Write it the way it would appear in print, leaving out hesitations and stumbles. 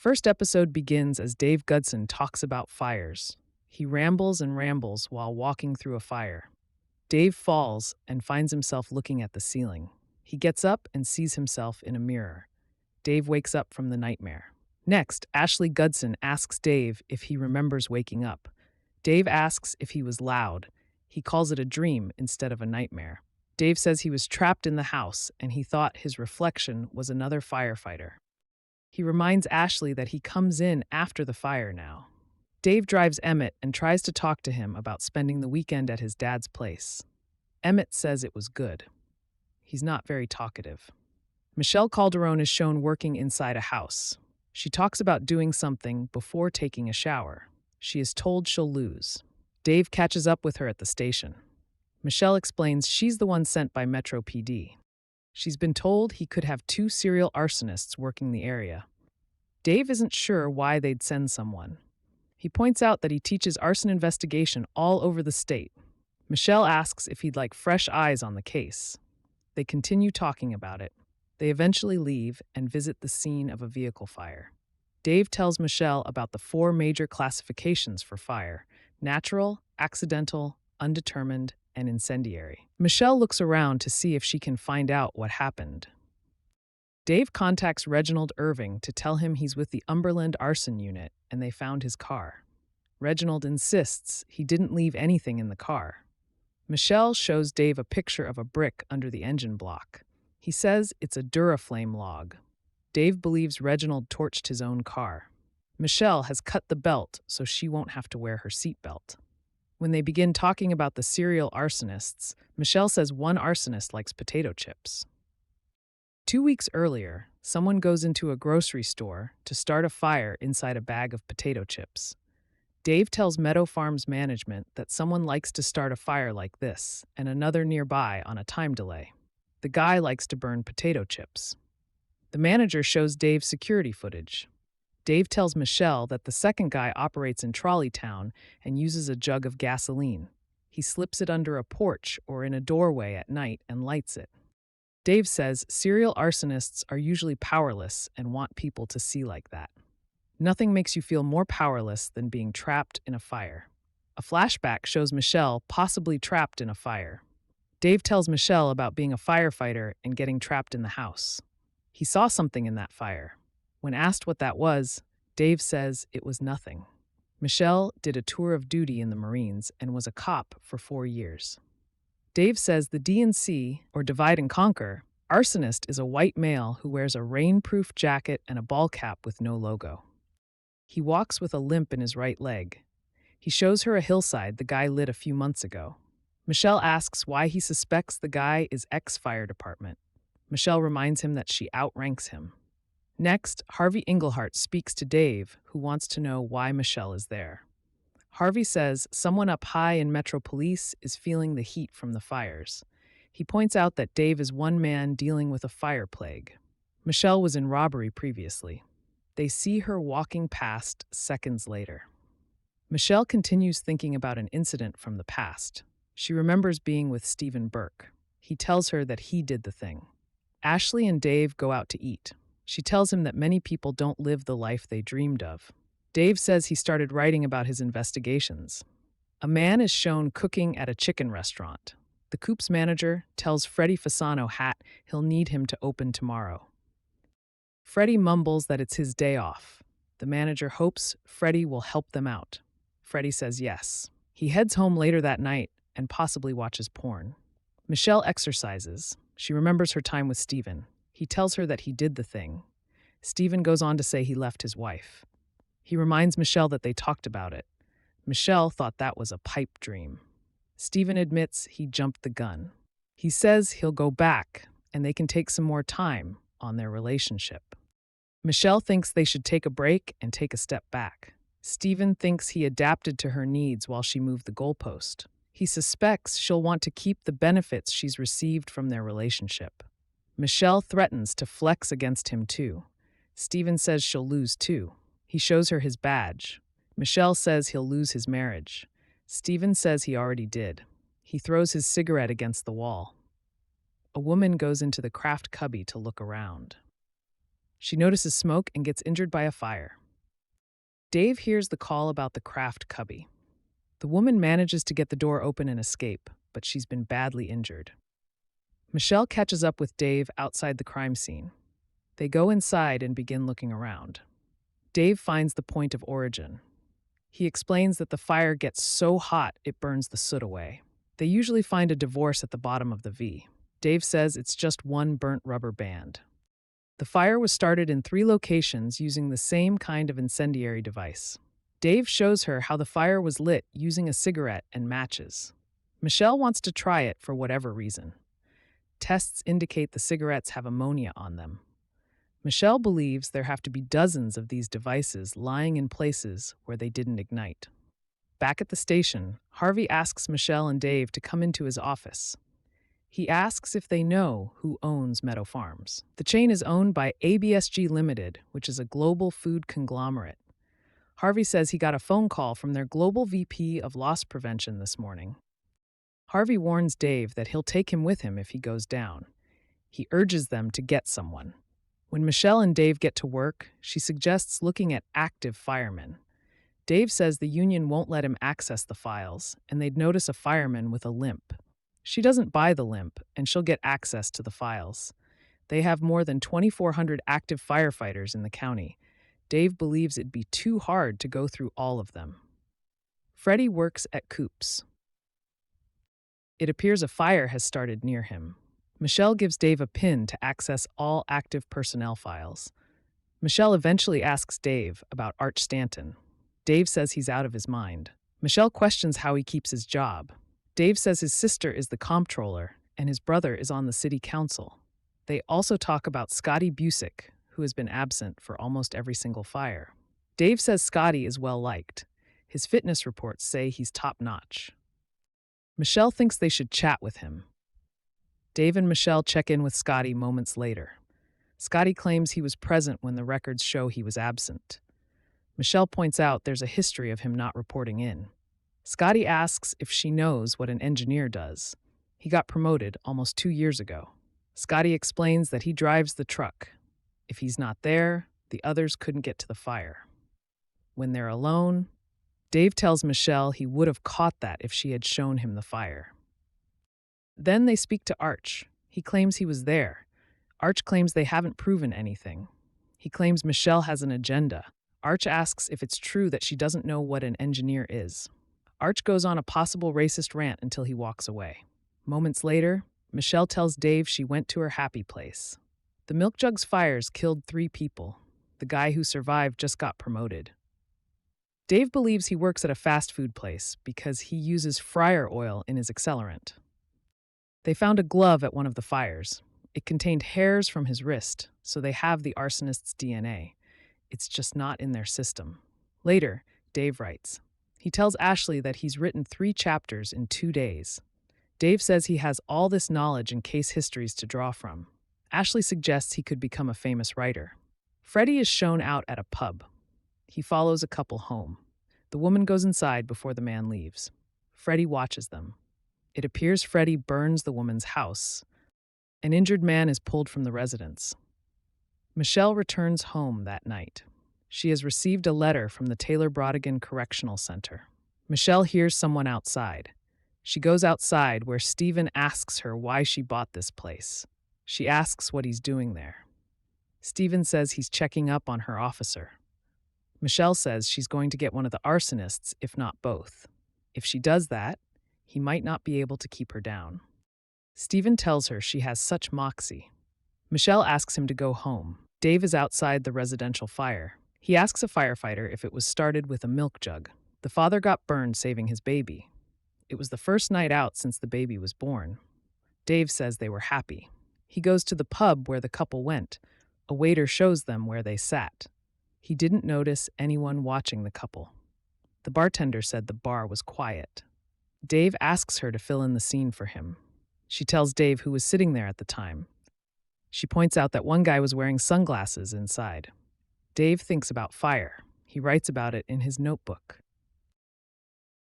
First episode begins as Dave Gudsen talks about fires. He rambles and rambles while walking through a fire. Dave falls and finds himself looking at the ceiling. He gets up and sees himself in a mirror. Dave wakes up from the nightmare. Next, Ashley Gudsen asks Dave if he remembers waking up. Dave asks if he was loud. He calls it a dream instead of a nightmare. Dave says he was trapped in the house and he thought his reflection was another firefighter. He reminds Ashley that he comes in after the fire now. Dave drives Emmett and tries to talk to him about spending the weekend at his dad's place. Emmett says it was good. He's not very talkative. Michelle Calderone is shown working inside a house. She talks about doing something before taking a shower. She is told she'll lose. Dave catches up with her at the station. Michelle explains she's the one sent by Metro PD. She's been told he could have 2 serial arsonists working the area. Dave isn't sure why they'd send someone. He points out that he teaches arson investigation all over the state. Michelle asks if he'd like fresh eyes on the case. They continue talking about it. They eventually leave and visit the scene of a vehicle fire. Dave tells Michelle about the 4 major classifications for fire: natural, accidental, undetermined, and incendiary. Michelle looks around to see if she can find out what happened. Dave contacts Reginald Irving to tell him he's with the Umberland Arson Unit and they found his car. Reginald insists he didn't leave anything in the car. Michelle shows Dave a picture of a brick under the engine block. He says it's a Duraflame log. Dave believes Reginald torched his own car. Michelle has cut the belt so she won't have to wear her seatbelt. When they begin talking about the serial arsonists, Michelle says one arsonist likes potato chips. 2 weeks earlier, someone goes into a grocery store to start a fire inside a bag of potato chips. Dave tells Meadow Farms management that someone likes to start a fire like this and another nearby on a time delay. The guy likes to burn potato chips. The manager shows Dave security footage. Dave tells Michelle that the second guy operates in Trolley Town and uses a jug of gasoline. He slips it under a porch or in a doorway at night and lights it. Dave says serial arsonists are usually powerless and want people to see like that. Nothing makes you feel more powerless than being trapped in a fire. A flashback shows Michelle possibly trapped in a fire. Dave tells Michelle about being a firefighter and getting trapped in the house. He saw something in that fire. When asked what that was, Dave says it was nothing. Michelle did a tour of duty in the Marines and was a cop for 4 years. Dave says the D&C, or Divide and Conquer, arsonist is a white male who wears a rainproof jacket and a ball cap with no logo. He walks with a limp in his right leg. He shows her a hillside the guy lit a few months ago. Michelle asks why he suspects the guy is ex-fire department. Michelle reminds him that she outranks him. Next, Harvey Englehart speaks to Dave, who wants to know why Michelle is there. Harvey says someone up high in Metro Police is feeling the heat from the fires. He points out that Dave is one man dealing with a fire plague. Michelle was in robbery previously. They see her walking past seconds later. Michelle continues thinking about an incident from the past. She remembers being with Stephen Burke. He tells her that he did the thing. Ashley and Dave go out to eat. She tells him that many people don't live the life they dreamed of. Dave says he started writing about his investigations. A man is shown cooking at a chicken restaurant. The Coop's manager tells Freddie Fasano he'll need him to open tomorrow. Freddie mumbles that it's his day off. The manager hopes Freddie will help them out. Freddie says yes. He heads home later that night and possibly watches porn. Michelle exercises. She remembers her time with Stephen. He tells her that he did the thing. Stephen goes on to say he left his wife. He reminds Michelle that they talked about it. Michelle thought that was a pipe dream. Stephen admits he jumped the gun. He says he'll go back and they can take some more time on their relationship. Michelle thinks they should take a break and take a step back. Stephen thinks he adapted to her needs while she moved the goalpost. He suspects she'll want to keep the benefits she's received from their relationship. Michelle threatens to flex against him too. Stephen says she'll lose too. He shows her his badge. Michelle says he'll lose his marriage. Stephen says he already did. He throws his cigarette against the wall. A woman goes into the craft cubby to look around. She notices smoke and gets injured by a fire. Dave hears the call about the craft cubby. The woman manages to get the door open and escape, but she's been badly injured. Michelle catches up with Dave outside the crime scene. They go inside and begin looking around. Dave finds the point of origin. He explains that the fire gets so hot it burns the soot away. They usually find a divorce at the bottom of the V. Dave says it's just one burnt rubber band. The fire was started in 3 locations using the same kind of incendiary device. Dave shows her how the fire was lit using a cigarette and matches. Michelle wants to try it for whatever reason. Tests indicate the cigarettes have ammonia on them. Michelle believes there have to be dozens of these devices lying in places where they didn't ignite. Back at the station, Harvey asks Michelle and Dave to come into his office. He asks if they know who owns Meadow Farms. The chain is owned by ABSG Limited, which is a global food conglomerate. Harvey says he got a phone call from their global VP of loss prevention this morning. Harvey warns Dave that he'll take him with him if he goes down. He urges them to get someone. When Michelle and Dave get to work, she suggests looking at active firemen. Dave says the union won't let him access the files, and they'd notice a fireman with a limp. She doesn't buy the limp, and she'll get access to the files. They have more than 2,400 active firefighters in the county. Dave believes it'd be too hard to go through all of them. Freddie works at Coop's. It appears a fire has started near him. Michelle gives Dave a pin to access all active personnel files. Michelle eventually asks Dave about Arch Stanton. Dave says he's out of his mind. Michelle questions how he keeps his job. Dave says his sister is the comptroller and his brother is on the city council. They also talk about Scotty Busick, who has been absent for almost every single fire. Dave says Scotty is well liked. His fitness reports say he's top-notch. Michelle thinks they should chat with him. Dave and Michelle check in with Scotty moments later. Scotty claims he was present when the records show he was absent. Michelle points out there's a history of him not reporting in. Scotty asks if she knows what an engineer does. He got promoted almost 2 years ago. Scotty explains that he drives the truck. If he's not there, the others couldn't get to the fire. When they're alone, Dave tells Michelle he would have caught that if she had shown him the fire. Then they speak to Arch. He claims he was there. Arch claims they haven't proven anything. He claims Michelle has an agenda. Arch asks if it's true that she doesn't know what an engineer is. Arch goes on a possible racist rant until he walks away. Moments later, Michelle tells Dave she went to her happy place. The milk jugs fires killed 3 people. The guy who survived just got promoted. Dave believes he works at a fast food place because he uses fryer oil in his accelerant. They found a glove at one of the fires. It contained hairs from his wrist, so they have the arsonist's DNA. It's just not in their system. Later, Dave writes. He tells Ashley that he's written 3 chapters in 2 days. Dave says he has all this knowledge and case histories to draw from. Ashley suggests he could become a famous writer. Freddie is shown out at a pub. He follows a couple home. The woman goes inside before the man leaves. Freddie watches them. It appears Freddie burns the woman's house. An injured man is pulled from the residence. Michelle returns home that night. She has received a letter from the Taylor Brodigan Correctional Center. Michelle hears someone outside. She goes outside where Stephen asks her why she bought this place. She asks what he's doing there. Stephen says he's checking up on her officer. Michelle says she's going to get one of the arsonists, if not both. If she does that, he might not be able to keep her down. Stephen tells her she has such moxie. Michelle asks him to go home. Dave is outside the residential fire. He asks a firefighter if it was started with a milk jug. The father got burned saving his baby. It was the first night out since the baby was born. Dave says they were happy. He goes to the pub where the couple went. A waiter shows them where they sat. He didn't notice anyone watching the couple. The bartender said the bar was quiet. Dave asks her to fill in the scene for him. She tells Dave who was sitting there at the time. She points out that one guy was wearing sunglasses inside. Dave thinks about fire. He writes about it in his notebook.